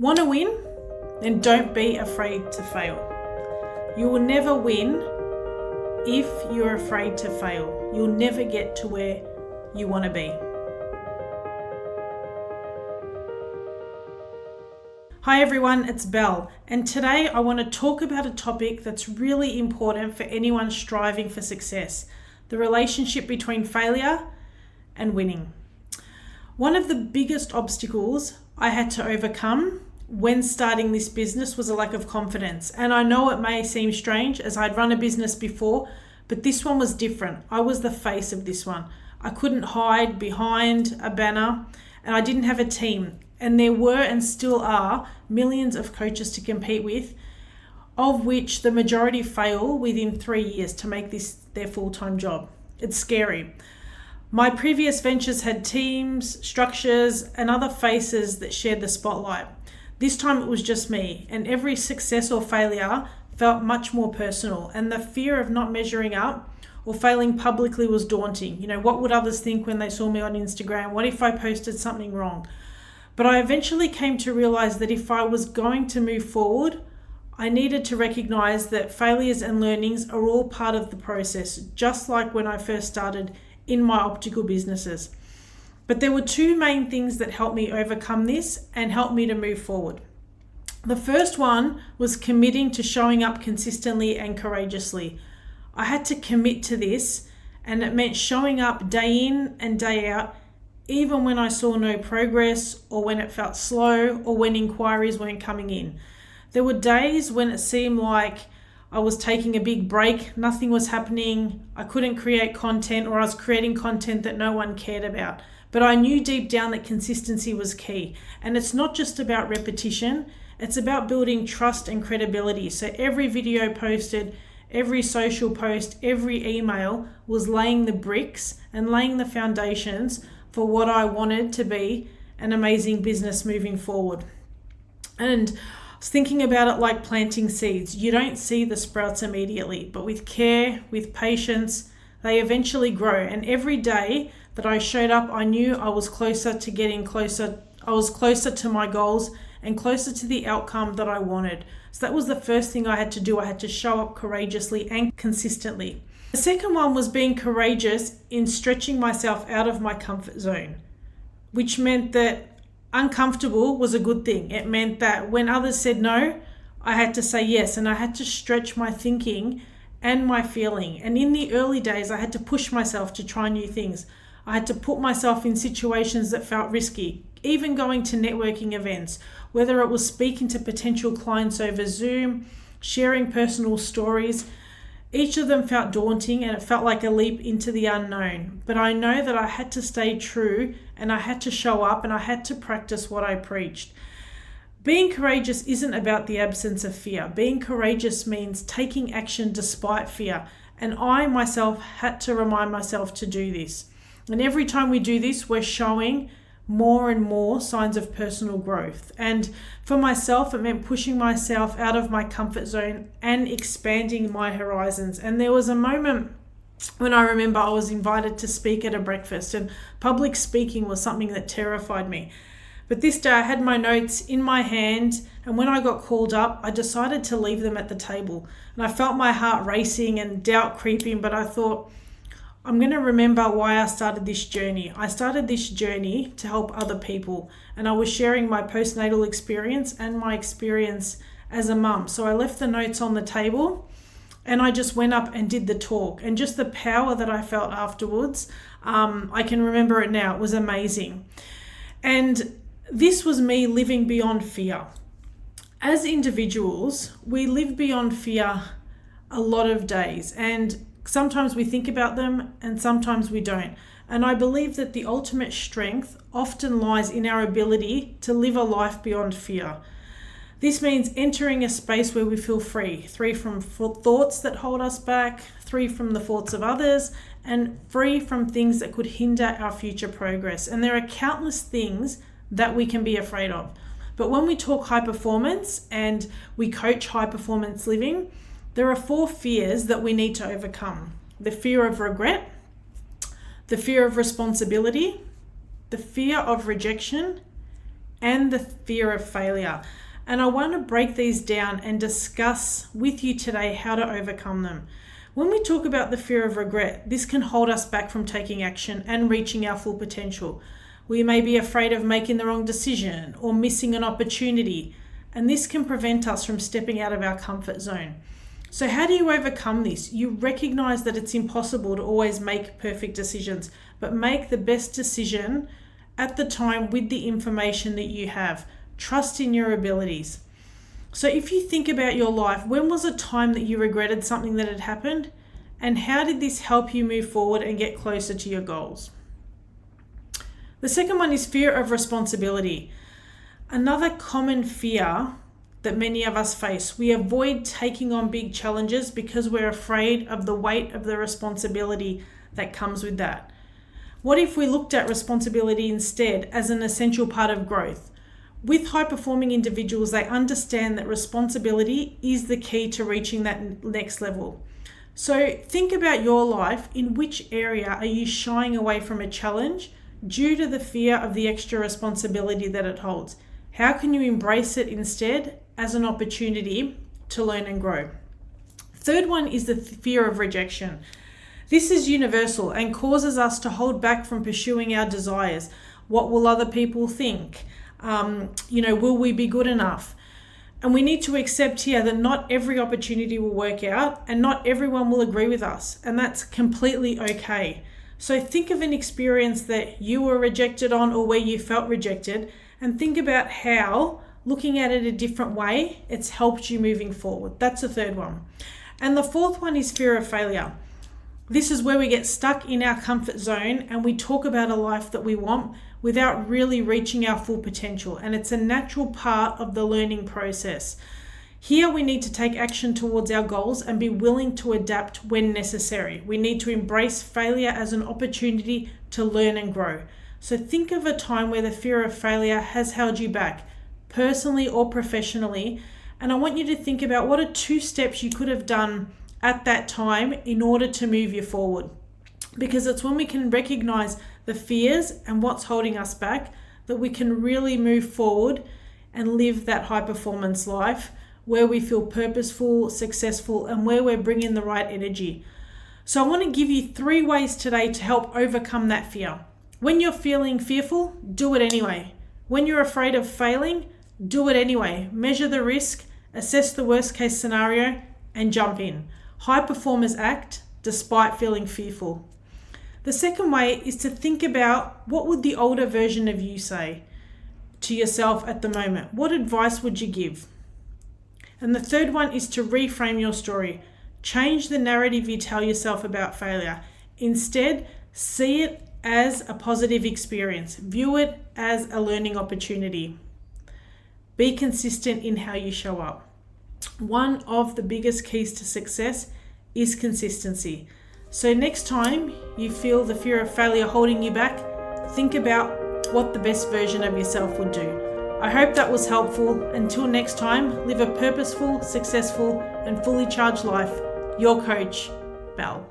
Want to win? Then don't be afraid to fail. You will never win if you're afraid to fail. You'll never get to where you want to be. Hi everyone, it's Belle, and today I want to talk about a topic that's really important for anyone striving for success: the relationship between failure and winning. One of the biggest obstacles I had to overcome when starting this business was a lack of confidence. And I know it may seem strange, as I'd run a business before, but this one was different. I was the face of this one. I couldn't hide behind a banner, and I didn't have a team. And there were and still are millions of coaches to compete with, of which the majority fail within 3 years to make this their full-time job. It's scary. My previous ventures had teams, structures, and other faces that shared the spotlight. This time it was just me, and every success or failure felt much more personal, and the fear of not measuring up or failing publicly was daunting. What would others think when they saw me on Instagram? What if I posted something wrong? But I eventually came to realize that if I was going to move forward, I needed to recognize that failures and learnings are all part of the process, just like when I first started in my optical businesses. But there were two main things that helped me overcome this and helped me to move forward. The first one was committing to showing up consistently and courageously. I had to commit to this, and it meant showing up day in and day out, even when I saw no progress, or when it felt slow, or when inquiries weren't coming in. There were days when it seemed like I was taking a big break, nothing was happening, I couldn't create content, or I was creating content that no one cared about. But I knew deep down that consistency was key. And it's not just about repetition, it's about building trust and credibility. So every video posted, every social post, every email was laying the bricks and laying the foundations for what I wanted to be an amazing business moving forward. And I was thinking about it like planting seeds. You don't see the sprouts immediately, but with care, with patience, they eventually grow. And every day that I showed up, I knew I was closer to getting closer. I was closer to my goals and closer to the outcome that I wanted. So that was the first thing I had to do. I had to show up courageously and consistently. The second one was being courageous in stretching myself out of my comfort zone, which meant that uncomfortable was a good thing. It meant that when others said no, I had to say yes, and I had to stretch my thinking and my feeling. And in the early days, I had to push myself to try new things. I had to put myself in situations that felt risky, even going to networking events, whether it was speaking to potential clients over Zoom, sharing personal stories. Each of them felt daunting, and it felt like a leap into the unknown. But I know that I had to stay true, and I had to show up, and I had to practice what I preached. Being courageous isn't about the absence of fear. Being courageous means taking action despite fear. And I myself had to remind myself to do this. And every time we do this, we're showing more and more signs of personal growth. And for myself, it meant pushing myself out of my comfort zone and expanding my horizons. And there was a moment when I remember I was invited to speak at a breakfast, and public speaking was something that terrified me. But this day I had my notes in my hand, and when I got called up, I decided to leave them at the table. And I felt my heart racing and doubt creeping, but I thought, I'm going to remember why I started this journey. I started this journey to help other people, and I was sharing my postnatal experience and my experience as a mum. So I left the notes on the table, and I just went up and did the talk. And just the power that I felt afterwards, I can remember it now. It was amazing. And this was me living beyond fear. As individuals, we live beyond fear a lot of days, and sometimes we think about them and sometimes we don't. And I believe that the ultimate strength often lies in our ability to live a life beyond fear. This means entering a space where we feel free from thoughts that hold us back, free from the thoughts of others, and free from things that could hinder our future progress. And there are countless things that we can be afraid of. But when we talk high performance and we coach high performance living, there are 4 fears that we need to overcome: the fear of regret, the fear of responsibility, the fear of rejection, and the fear of failure. And I want to break these down and discuss with you today how to overcome them. When we talk about the fear of regret, this can hold us back from taking action and reaching our full potential. We may be afraid of making the wrong decision or missing an opportunity, and this can prevent us from stepping out of our comfort zone. So how do you overcome this? You recognize that it's impossible to always make perfect decisions, but make the best decision at the time with the information that you have. Trust in your abilities. So if you think about your life, when was a time that you regretted something that had happened? And how did this help you move forward and get closer to your goals? The second one is fear of responsibility. Another common fear that many of us face. We avoid taking on big challenges because we're afraid of the weight of the responsibility that comes with that. What if we looked at responsibility instead as an essential part of growth? With high-performing individuals, they understand that responsibility is the key to reaching that next level. So think about your life. In which area are you shying away from a challenge due to the fear of the extra responsibility that it holds? How can you embrace it instead as an opportunity to learn and grow? Third one is the fear of rejection. This is universal and causes us to hold back from pursuing our desires. What will other people think? Will we be good enough? And we need to accept here that not every opportunity will work out and not everyone will agree with us, and that's completely okay. So think of an experience that you were rejected on or where you felt rejected, and think about how, looking at it a different way, it's helped you moving forward. That's the third one. And the fourth one is fear of failure. This is where we get stuck in our comfort zone and we talk about a life that we want without really reaching our full potential. And it's a natural part of the learning process. Here we need to take action towards our goals and be willing to adapt when necessary. We need to embrace failure as an opportunity to learn and grow. So think of a time where the fear of failure has held you back, personally or professionally. And I want you to think about what are 2 steps you could have done at that time in order to move you forward. Because it's when we can recognize the fears and what's holding us back that we can really move forward and live that high performance life where we feel purposeful, successful, and where we're bringing the right energy. So I want to give you 3 ways today to help overcome that fear. When you're feeling fearful, do it anyway. When you're afraid of failing, do it anyway. Measure the risk, assess the worst case scenario, and jump in. High performers act despite feeling fearful. The second way is to think about what would the older version of you say to yourself at the moment? What advice would you give? And the third one is to reframe your story. Change the narrative you tell yourself about failure. Instead, see it as a positive experience. View it as a learning opportunity. Be consistent in how you show up. One of the biggest keys to success is consistency. So next time you feel the fear of failure holding you back, think about what the best version of yourself would do. I hope that was helpful. Until next time, live a purposeful, successful, and fully charged life. Your coach, Belle.